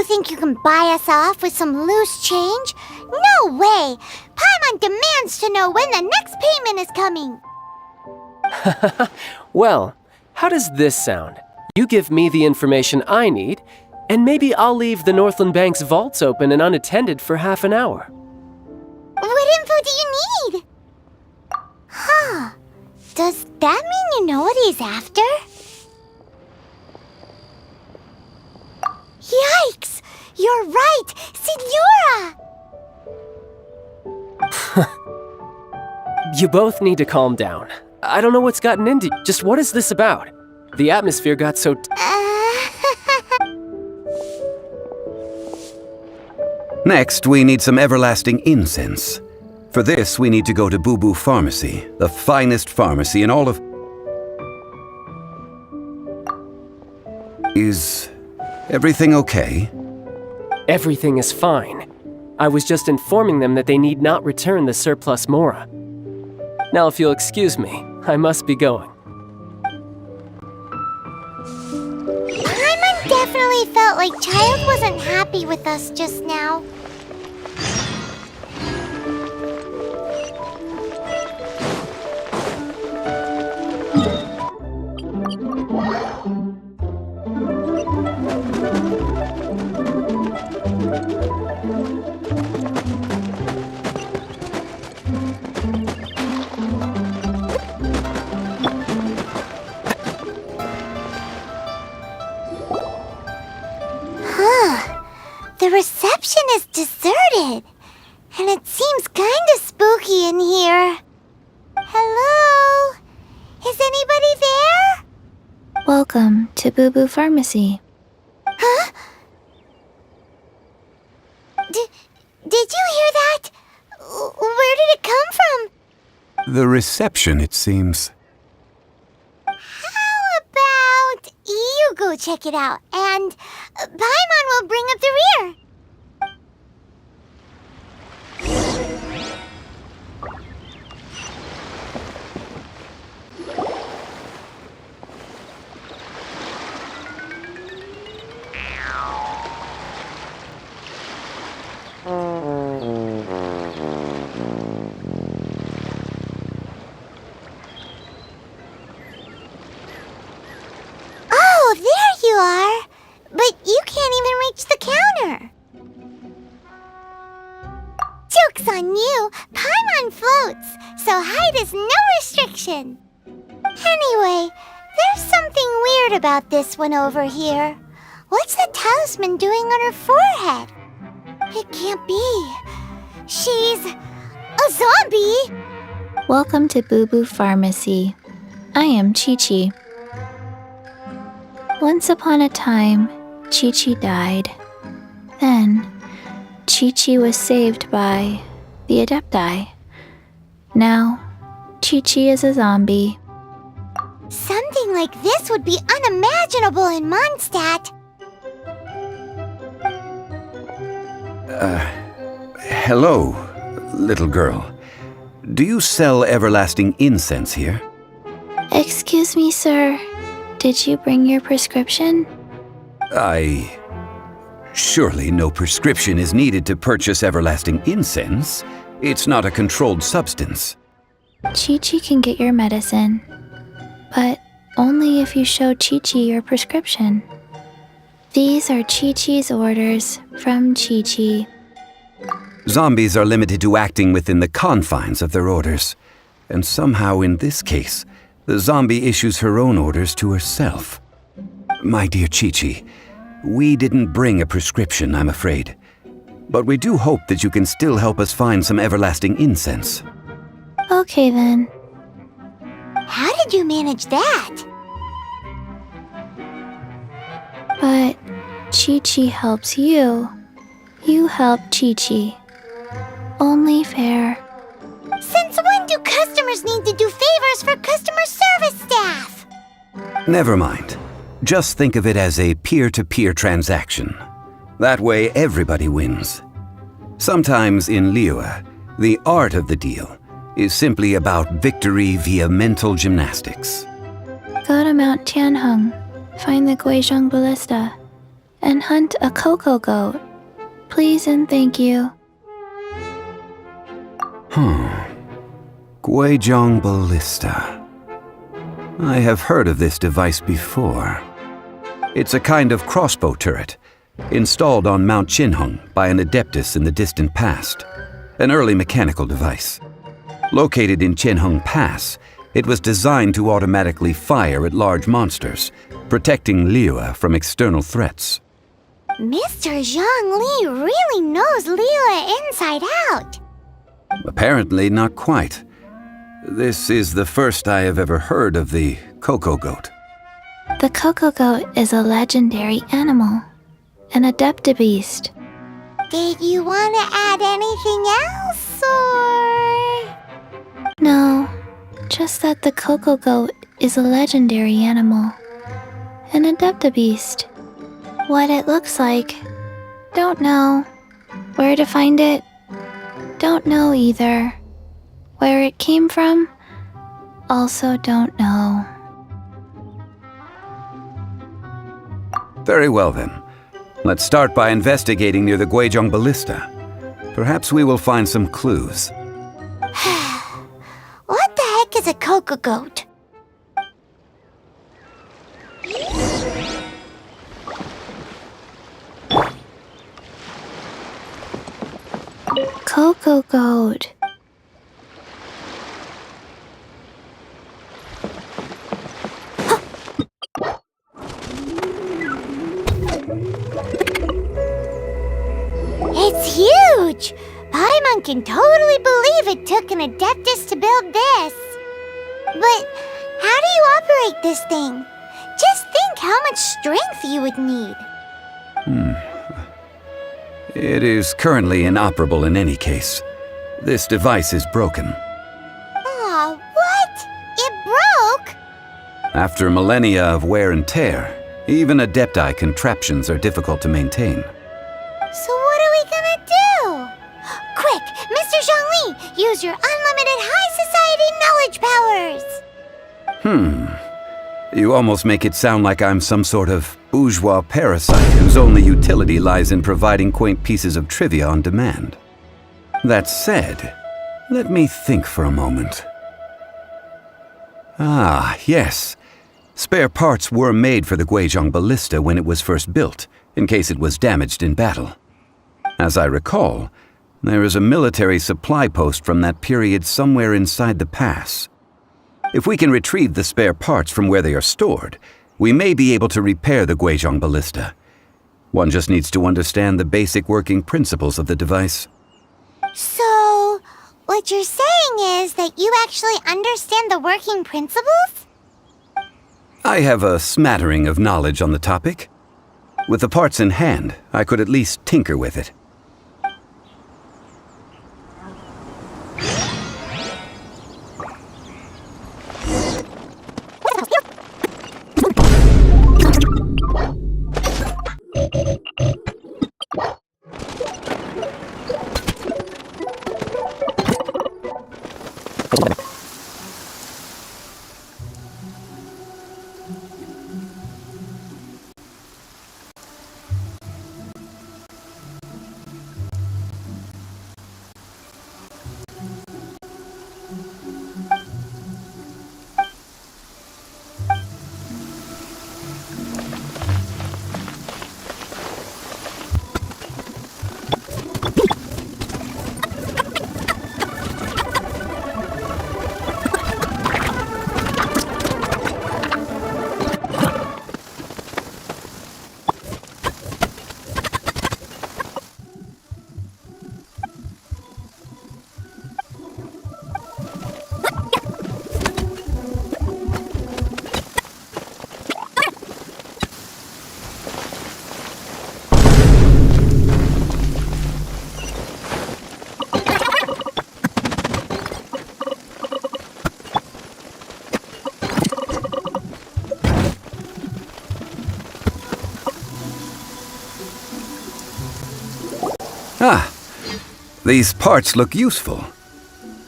You think you can buy us off with some loose change? No way! Paimon demands to know when the next payment is coming! Well, how does this sound? You give me the information I need, and maybe I'll leave the Northland Bank's vaults open and unattended for half an hour. What info do you need? Huh. Does that mean you know what he's after? Yikes! You're right! Signora! You both need to calm down. I don't know what's gotten into you. Just what is this about? The atmosphere got so... Next, we need some everlasting incense. For this, we need to go to Boo Boo Pharmacy, the finest pharmacy in all of... Is everything okay? Everything is fine. I was just informing them that they need not return the surplus Mora. Now, if you'll excuse me, I must be going. Paimon definitely felt like Child wasn't happy with us just now. The reception is deserted, and it seems kinda spooky in here. Hello? Is anybody there? Welcome to Boo Boo Pharmacy. Huh? Did you hear that? Where did it come from? The reception, it seems. How about you go check it out, and Paimon will bring up the rear. Oh, there you are! But you can't even reach the counter! Joke's on you! Paimon floats, so height is no restriction! Anyway, there's something weird about this one over here. What's the talisman doing on her forehead? It can't be. She's a zombie! Welcome to Boo Boo Pharmacy. I am QIQI. Once upon a time, QIQI died. Then, QIQI was saved by the Adepti. Now, QIQI is a zombie. Something like this would be unimaginable in Mondstadt. Hello, little girl. Do you sell everlasting incense here? Excuse me, sir. Did you bring your prescription? Surely no prescription is needed to purchase everlasting incense. It's not a controlled substance. QIQI can get your medicine, but only if you show QIQI your prescription. These are QIQI's orders from QIQI. Zombies are limited to acting within the confines of their orders. And somehow in this case, the zombie issues her own orders to herself. My dear QIQI, we didn't bring a prescription, I'm afraid. But we do hope that you can still help us find some everlasting incense. Okay then. How did you manage that? But QIQI helps you. You help QIQI. Only fair. Since when do customers need to do favors for customer service staff? Never mind. Just think of it as a peer-to-peer transaction. That way everybody wins. Sometimes in liyue, the art of the deal is simply about victory via mental gymnastics. Go to Mount Tianheng, find the Guizhong Ballista, and hunt a COCOGOAT. Please and thank you. Guizhong Ballista. I have heard of this device before. It's a kind of crossbow turret, installed on Mount Qinheng by an adeptus in the distant past. An early mechanical device. Located in Qinheng Pass, it was designed to automatically fire at large monsters, protecting Liyue from external threats. Mr. Zhang Li really knows Liyue inside out. Apparently not quite. This is the first I have ever heard of the COCOGOAT. The COCOGOAT is a legendary animal, an adeptabeast. Did you want to add anything else, or...? No, just that the COCOGOAT is a legendary animal, an adeptabeast. What it looks like, don't know. Where to find it, don't know either. Where it came from, also don't know. Very well then. Let's start by investigating near the Guizhong Ballista. Perhaps we will find some clues. What the heck is a COCOGOAT? COCOGOAT. It's huge! Paimon can totally believe it took an adeptus to build this. But how do you operate this thing? Just think how much strength you would need. It is currently inoperable in any case. This device is broken. Aw, what? It broke? After millennia of wear and tear, even adepti contraptions are difficult to maintain. So what are we gonna do? Quick, Mr. Zhangli, use your unlimited high society knowledge powers! You almost make it sound like I'm some sort of bourgeois parasite whose only utility lies in providing quaint pieces of trivia on demand. That said, let me think for a moment. Ah, yes. Spare parts were made for the Guizhong Ballista when it was first built, in case it was damaged in battle. As I recall, there is a military supply post from that period somewhere inside the pass. If we can retrieve the spare parts from where they are stored, we may be able to repair the Guizhong Ballista. One just needs to understand the basic working principles of the device. So, what you're saying is that you actually understand the working principles? I have a smattering of knowledge on the topic. With the parts in hand, I could at least tinker with it. Ah, these parts look useful.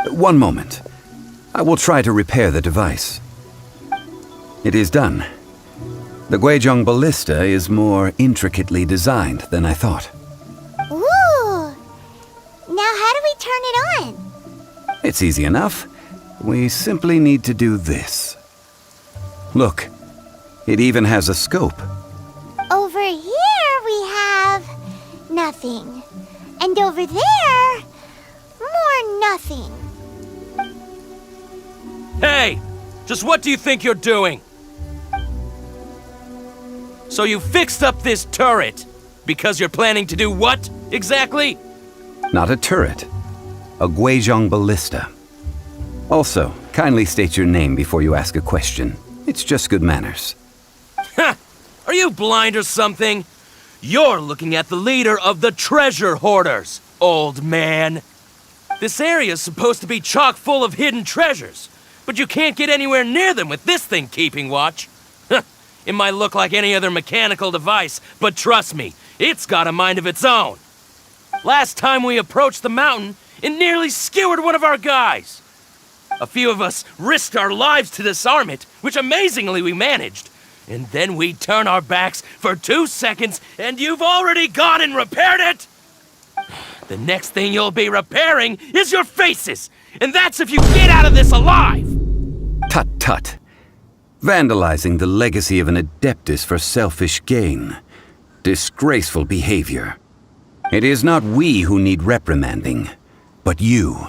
One moment. I will try to repair the device. It is done. The Guizhong ballista is more intricately designed than I thought. Ooh! Now how do we turn it on? It's easy enough. We simply need to do this. Look, it even has a scope. Over here we have nothing. And over there, more nothing. Hey! Just what do you think you're doing? So you fixed up this turret because you're planning to do what, exactly? Not a turret. A Guizhong ballista. Also, kindly state your name before you ask a question. It's just good manners. Ha! Are you blind or something? You're looking at the leader of the treasure hoarders, old man. This area's supposed to be chock full of hidden treasures, but you can't get anywhere near them with this thing keeping watch. It might look like any other mechanical device, but trust me, it's got a mind of its own. Last time we approached the mountain, it nearly skewered one of our guys. A few of us risked our lives to disarm it, which amazingly we managed. And then we turn our backs for 2 seconds, and you've already gone and repaired it! The next thing you'll be repairing is your faces, and that's if you get out of this alive! Tut tut. Vandalizing the legacy of an Adeptus for selfish gain. Disgraceful behavior. It is not we who need reprimanding, but you.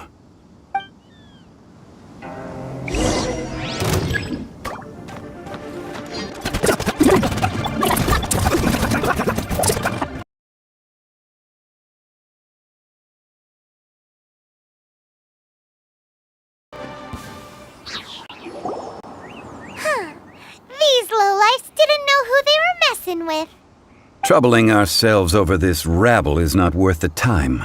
These lowlifes didn't know who they were messing with. Troubling ourselves over this rabble is not worth the time.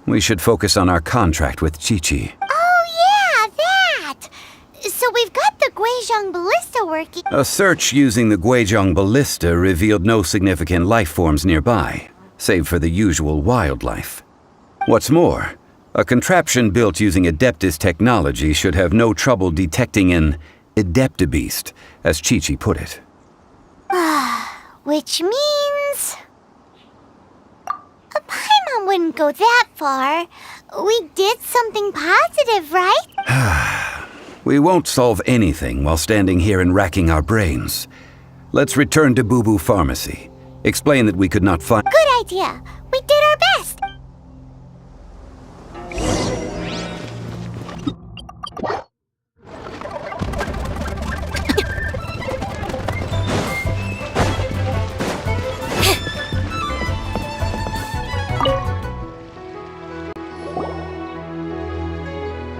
We should focus on our contract with QIQI. Oh yeah, that! So we've got the Guizhong ballista working. A search using the Guizhong ballista revealed no significant life forms nearby, save for the usual wildlife. What's more, a contraption built using Adeptus technology should have no trouble detecting an Adeptabeast, as QIQI put it. Which means... Paimon wouldn't go that far. We did something positive, right? We won't solve anything while standing here and racking our brains. Let's return to Boo Boo Pharmacy. Explain that we could not find— Good idea. We did our best.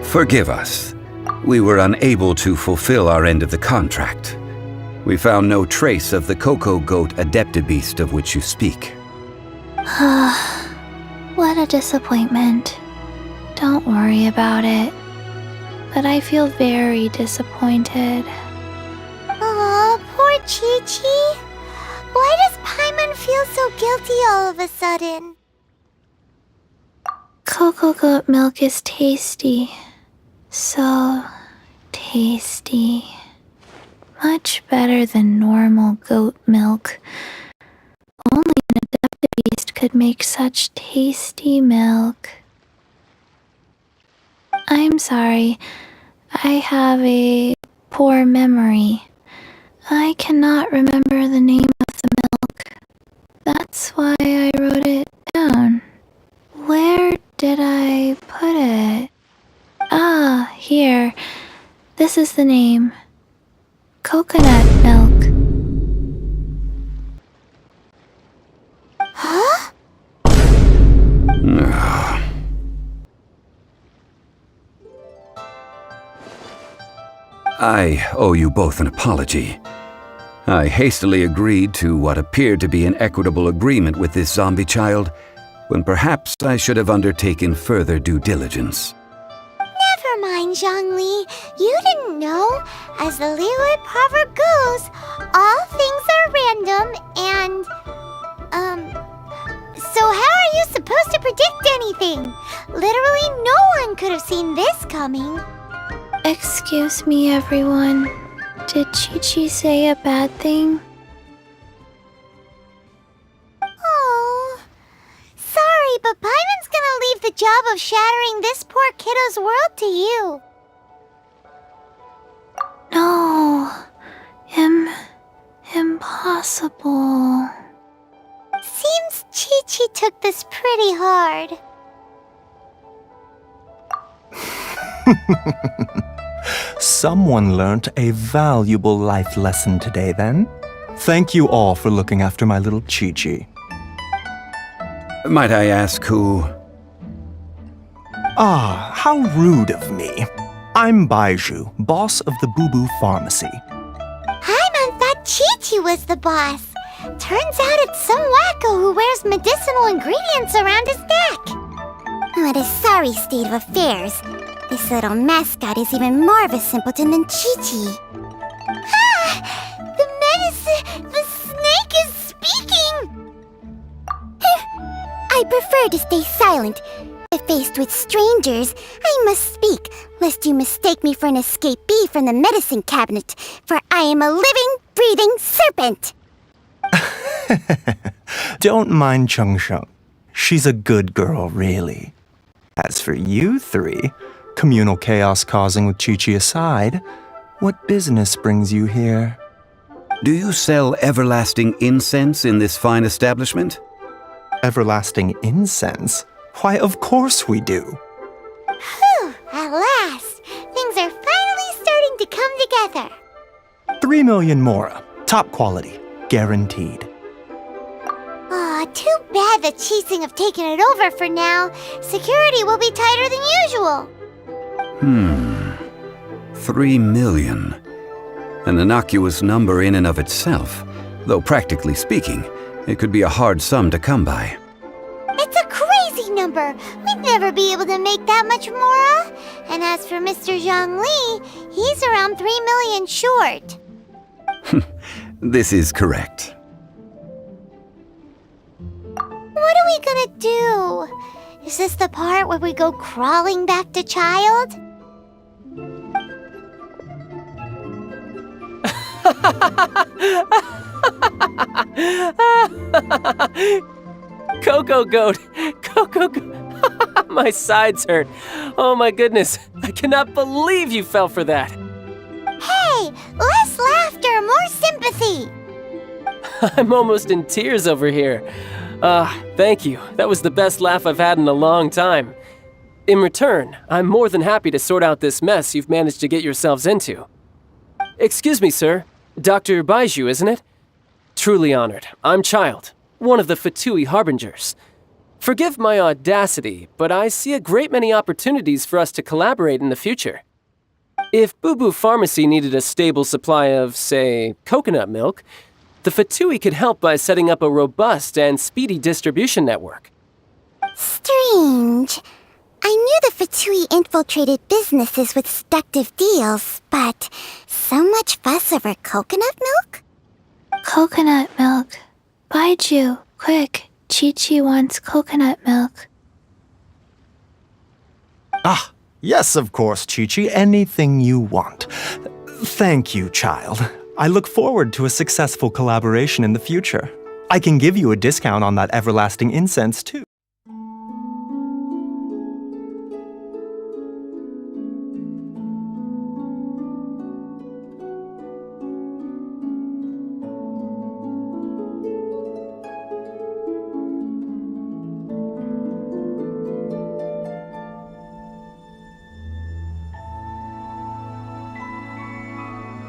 Forgive us. We were unable to fulfill our end of the contract. We found no trace of the COCOGOAT Adeptabeast of which you speak. What a disappointment. Don't worry about it. But I feel very disappointed. Aw, poor QIQI. Why does Paimon feel so guilty all of a sudden? COCOGOAT milk is tasty. So tasty. Much better than normal goat milk. Only an Adeptabeast could make such tasty milk. I'm sorry. I have a poor memory. I cannot remember the name of the milk. That's why I wrote it down. Where did I put it? Ah, here. This is the name. Coconut milk. Huh? I owe you both an apology. I hastily agreed to what appeared to be an equitable agreement with this zombie child, when perhaps I should have undertaken further due diligence. Never mind, Zhongli. You didn't know. As the liyue proverb goes, all things are random and... So how are you supposed to predict anything? Literally no one could have seen this coming. Excuse me, everyone. Did QIQI say a bad thing? of shattering this poor kiddo's world to you. No. Impossible. Seems Chi-Chi took this pretty hard. Someone learnt a valuable life lesson today, then. Thank you all for looking after my little Chi-Chi. Might I ask who? Ah, how rude of me. I'm Baiju, boss of the Boo Boo Pharmacy. Paimon thought Chi-Chi was the boss. Turns out it's some wacko who wears medicinal ingredients around his neck. What a sorry state of affairs. This little mascot is even more of a simpleton than Chi-Chi. Ah! The medicine... The snake is speaking! I prefer to stay silent. If faced with strangers, I must speak, lest you mistake me for an escapee from the medicine cabinet, for I am a living, breathing serpent! Don't mind Chung Sheng. She's a good girl, really. As for you three, communal chaos causing with Chi-Chi aside, what business brings you here? Do you sell everlasting incense in this fine establishment? Everlasting incense? Why, of course we do. Whew, at last! Things are finally starting to come together. 3 million mora. Top quality. Guaranteed. Aw, too bad the Chising have taken it over for now. Security will be tighter than usual. 3 million. An innocuous number in and of itself, though practically speaking, it could be a hard sum to come by. It's a crazy number. We'd never be able to make that much mora. And as for Mr. Zhang Li, he's around 3 million short. This is correct. What are we gonna do? Is this the part where we go crawling back to child? COCOGOAT! COCOGOAT! My sides hurt. Oh my goodness. I cannot believe you fell for that. Hey, less laughter, more sympathy. I'm almost in tears over here. Thank you. That was the best laugh I've had in a long time. In return, I'm more than happy to sort out this mess you've managed to get yourselves into. Excuse me, sir. Dr. Baiju, isn't it? Truly honored. I'm Child, one of the Fatui Harbingers. Forgive my audacity, but I see a great many opportunities for us to collaborate in the future. If Boo Boo Pharmacy needed a stable supply of, say, coconut milk, the Fatui could help by setting up a robust and speedy distribution network. Strange. I knew the Fatui infiltrated businesses with seductive deals, but so much fuss over coconut milk? Coconut milk. Baiju, quick. Chi-Chi wants coconut milk. Ah, yes, of course, Chi-Chi. Anything you want. Thank you, child. I look forward to a successful collaboration in the future. I can give you a discount on that everlasting incense, too.